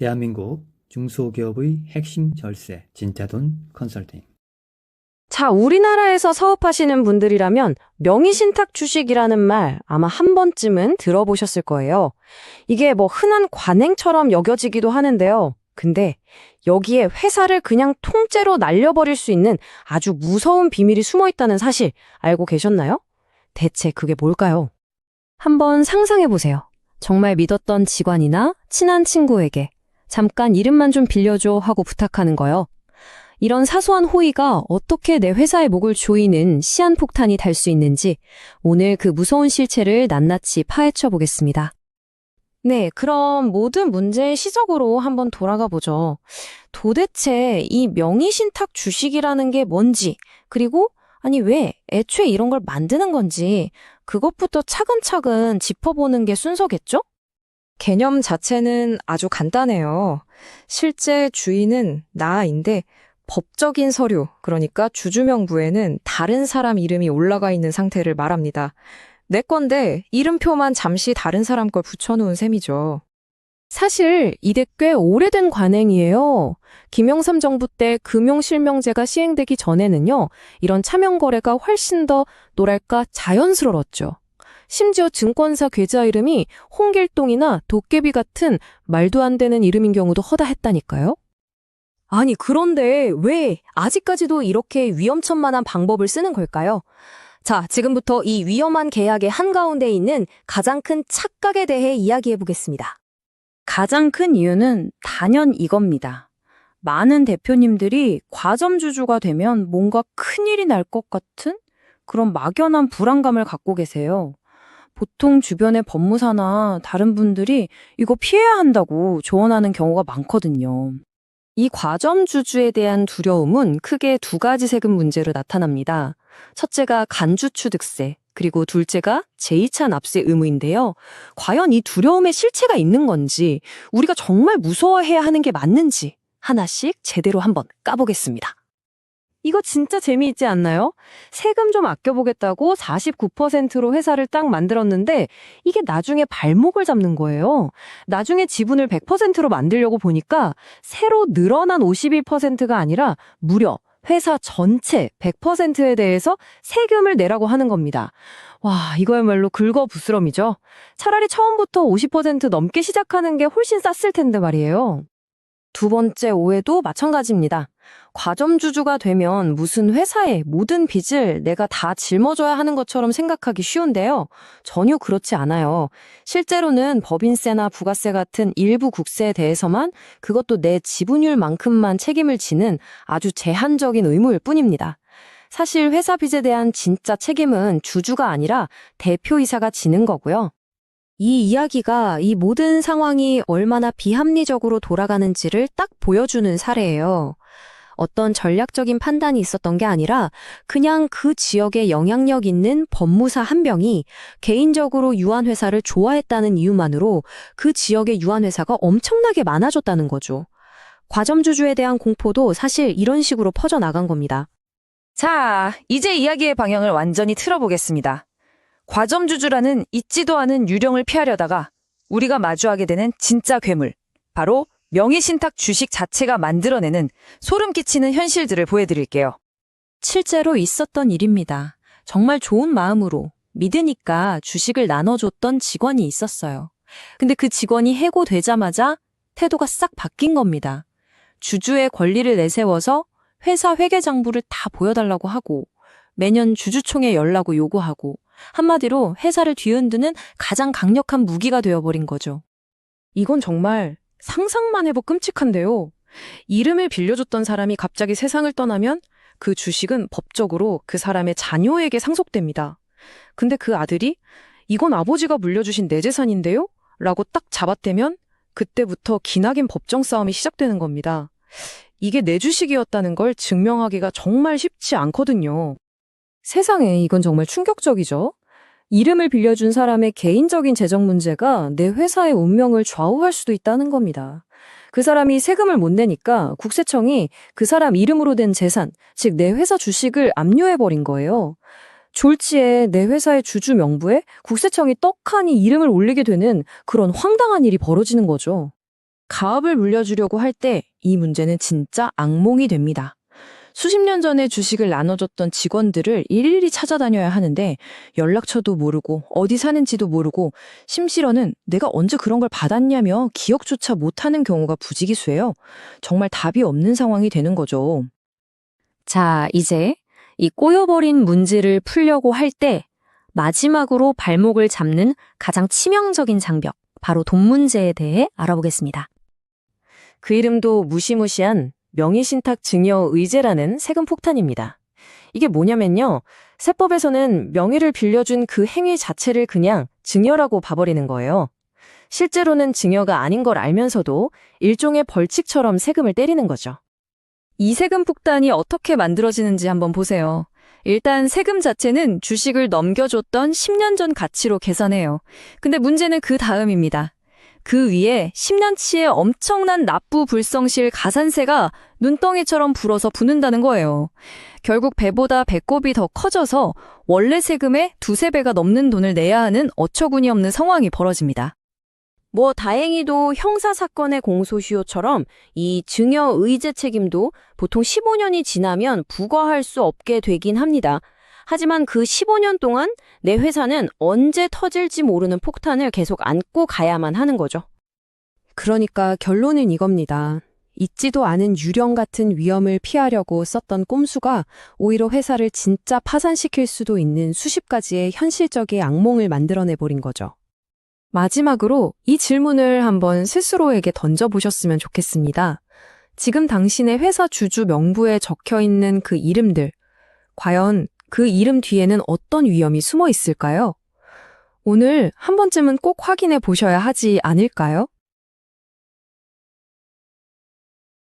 대한민국 중소기업의 핵심 절세, 진짜돈 컨설팅. 자, 우리나라에서 사업하시는 분들이라면 명의신탁 주식이라는 말 아마 한 번쯤은 들어보셨을 거예요. 이게 뭐 흔한 관행처럼 여겨지기도 하는데요. 근데 여기에 회사를 그냥 통째로 날려버릴 수 있는 아주 무서운 비밀이 숨어 있다는 사실 알고 계셨나요? 대체 그게 뭘까요? 한번 상상해 보세요. 정말 믿었던 직원이나 친한 친구에게 잠깐 이름만 좀 빌려줘 하고 부탁하는 거요. 이런 사소한 호의가 어떻게 내 회사의 목을 조이는 시한폭탄이 될 수 있는지 오늘 그 무서운 실체를 낱낱이 파헤쳐 보겠습니다. 네, 그럼 모든 문제의 시작으로 한번 돌아가 보죠. 도대체 이 명의신탁 주식이라는 게 뭔지, 그리고 왜 애초에 이런 걸 만드는 건지 그것부터 차근차근 짚어보는 게 순서겠죠? 개념 자체는 아주 간단해요. 실제 주인은 나인데 법적인 서류, 그러니까 주주명부에는 다른 사람 이름이 올라가 있는 상태를 말합니다. 내 건데 이름표만 잠시 다른 사람 걸 붙여놓은 셈이죠. 사실 이게 꽤 오래된 관행이에요. 김영삼 정부 때 금융실명제가 시행되기 전에는요, 이런 차명거래가 훨씬 더 뭐랄까 자연스러웠죠. 심지어 증권사 계좌 이름이 홍길동이나 도깨비 같은 말도 안 되는 이름인 경우도 허다했다니까요. 아니, 그런데 왜 아직까지도 이렇게 위험천만한 방법을 쓰는 걸까요? 자, 지금부터 이 위험한 계약의 한가운데 있는 가장 큰 착각에 대해 이야기해 보겠습니다. 가장 큰 이유는 단연 이겁니다. 많은 대표님들이 과점주주가 되면 뭔가 큰일이 날 것 같은 그런 막연한 불안감을 갖고 계세요. 보통 주변의 법무사나 다른 분들이 이거 피해야 한다고 조언하는 경우가 많거든요. 이 과점주주에 대한 두려움은 크게 두 가지 세금 문제로 나타납니다. 첫째가 간주취득세, 그리고 둘째가 제2차 납세 의무인데요. 과연 이 두려움의 실체가 있는 건지, 우리가 정말 무서워해야 하는 게 맞는지 하나씩 제대로 한번 까보겠습니다. 이거 진짜 재미있지 않나요? 세금 좀 아껴보겠다고 49%로 회사를 딱 만들었는데 이게 나중에 발목을 잡는 거예요. 나중에 지분을 100%로 만들려고 보니까 새로 늘어난 51%가 아니라 무려 회사 전체 100%에 대해서 세금을 내라고 하는 겁니다. 와, 이거야말로 긁어부스럼이죠. 차라리 처음부터 50% 넘게 시작하는 게 훨씬 쌌을 텐데 말이에요. 두 번째 오해도 마찬가지입니다. 과점주주가 되면 무슨 회사의 모든 빚을 내가 다 짊어져야 하는 것처럼 생각하기 쉬운데요. 전혀 그렇지 않아요. 실제로는 법인세나 부가세 같은 일부 국세에 대해서만, 그것도 내 지분율만큼만 책임을 지는 아주 제한적인 의무일 뿐입니다. 사실 회사 빚에 대한 진짜 책임은 주주가 아니라 대표이사가 지는 거고요. 이 이야기가 이 모든 상황이 얼마나 비합리적으로 돌아가는지를 딱 보여주는 사례예요. 어떤 전략적인 판단이 있었던 게 아니라 그냥 그 지역에 영향력 있는 법무사 한 명이 개인적으로 유한회사를 좋아했다는 이유만으로 그 지역의 유한회사가 엄청나게 많아졌다는 거죠. 과점주주에 대한 공포도 사실 이런 식으로 퍼져나간 겁니다. 자, 이제 이야기의 방향을 완전히 틀어보겠습니다. 과점주주라는 있지도 않은 유령을 피하려다가 우리가 마주하게 되는 진짜 괴물, 바로 명의신탁 주식 자체가 만들어내는 소름 끼치는 현실들을 보여드릴게요. 실제로 있었던 일입니다. 정말 좋은 마음으로 믿으니까 주식을 나눠줬던 직원이 있었어요. 근데 그 직원이 해고되자마자 태도가 싹 바뀐 겁니다. 주주의 권리를 내세워서 회사 회계장부를 다 보여달라고 하고 매년 주주총회 열라고 요구하고 한마디로 회사를 뒤흔드는 가장 강력한 무기가 되어버린 거죠. 이건 정말 상상만 해도 끔찍한데요. 이름을 빌려줬던 사람이 갑자기 세상을 떠나면 그 주식은 법적으로 그 사람의 자녀에게 상속됩니다. 근데 그 아들이 이건 아버지가 물려주신 내 재산인데요? 라고 딱 잡아떼면 그때부터 기나긴 법정 싸움이 시작되는 겁니다. 이게 내 주식이었다는 걸 증명하기가 정말 쉽지 않거든요. 세상에, 이건 정말 충격적이죠? 이름을 빌려준 사람의 개인적인 재정 문제가 내 회사의 운명을 좌우할 수도 있다는 겁니다. 그 사람이 세금을 못 내니까 국세청이 그 사람 이름으로 된 재산, 즉 내 회사 주식을 압류해버린 거예요. 졸지에 내 회사의 주주 명부에 국세청이 떡하니 이름을 올리게 되는 그런 황당한 일이 벌어지는 거죠. 가업을 물려주려고 할 때 이 문제는 진짜 악몽이 됩니다. 수십 년 전에 주식을 나눠줬던 직원들을 일일이 찾아다녀야 하는데 연락처도 모르고 어디 사는지도 모르고 심지어는 내가 언제 그런 걸 받았냐며 기억조차 못하는 경우가 부지기수예요. 정말 답이 없는 상황이 되는 거죠. 자, 이제 이 꼬여버린 문제를 풀려고 할 때 마지막으로 발목을 잡는 가장 치명적인 장벽, 바로 돈 문제에 대해 알아보겠습니다. 그 이름도 무시무시한 명의신탁 증여의제라는 세금 폭탄입니다. 이게 뭐냐면요. 세법에서는 명의를 빌려준 그 행위 자체를 그냥 증여라고 봐버리는 거예요. 실제로는 증여가 아닌 걸 알면서도 일종의 벌칙처럼 세금을 때리는 거죠. 이 세금 폭탄이 어떻게 만들어지는지 한번 보세요. 일단 세금 자체는 주식을 넘겨줬던 10년 전 가치로 계산해요. 근데 문제는 그 다음입니다. 그 위에 10년치의 엄청난 납부 불성실 가산세가 눈덩이처럼 불어서 붙는다는 거예요. 결국 배보다 배꼽이 더 커져서 원래 세금의 두세 배가 넘는 돈을 내야 하는 어처구니 없는 상황이 벌어집니다. 뭐 다행히도 형사사건의 공소시효처럼 이 증여의제 책임도 보통 15년이 지나면 부과할 수 없게 되긴 합니다. 하지만 그 15년 동안 내 회사는 언제 터질지 모르는 폭탄을 계속 안고 가야만 하는 거죠. 그러니까 결론은 이겁니다. 있지도 않은 유령 같은 위험을 피하려고 썼던 꼼수가 오히려 회사를 진짜 파산시킬 수도 있는 수십 가지의 현실적인 악몽을 만들어내버린 거죠. 마지막으로 이 질문을 한번 스스로에게 던져보셨으면 좋겠습니다. 지금 당신의 회사 주주 명부에 적혀 있는 그 이름들, 과연 그 이름 뒤에는 어떤 위험이 숨어 있을까요? 오늘 한 번쯤은 꼭 확인해 보셔야 하지 않을까요?